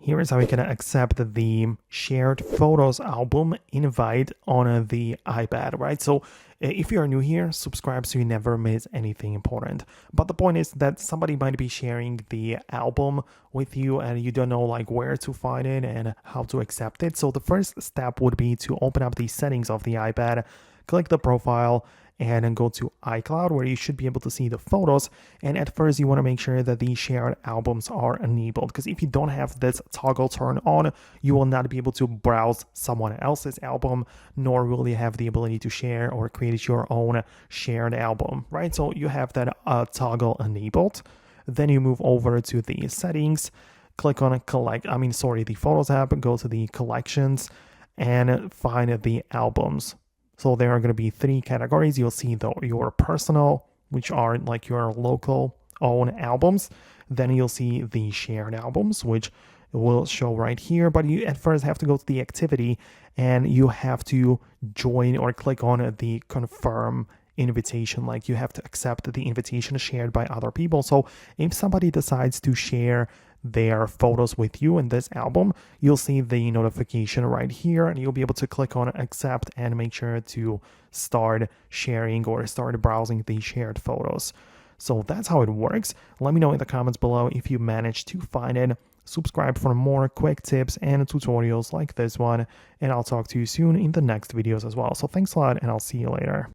Here is how you can accept the shared photos album invite on the iPad, right? So if you are new here, subscribe so you never miss anything important. But the point is that somebody might be sharing the album with you and you don't know like where to find it and how to accept it. So the first step would be to open up the settings of the iPad, click the profile, and then go to iCloud where you should be able to see the photos. And at first you want to make sure that the shared albums are enabled, because if you don't have this toggle turned on, you will not be able to browse someone else's album, nor will you have the ability to share or create your own shared album, right? So you have that toggle enabled. Then you move over to the settings, click on the Photos app, go to the collections and find the albums. So there are going to be three categories. You'll see your personal, which are like your local own albums. Then you'll see the shared albums, which will show right here. But you at first have to go to the activity and you have to join or click on the confirm invitation. Like you have to accept the invitation shared by other people. So if somebody decides to share their photos with you in this album, you'll see the notification right here and you'll be able to click on accept and make sure to start sharing or start browsing the shared photos. So that's how it works. Let me know in the comments below if you managed to find it. Subscribe for more quick tips and tutorials like this one, and I'll talk to you soon in the next videos as well. So thanks a lot and I'll see you later.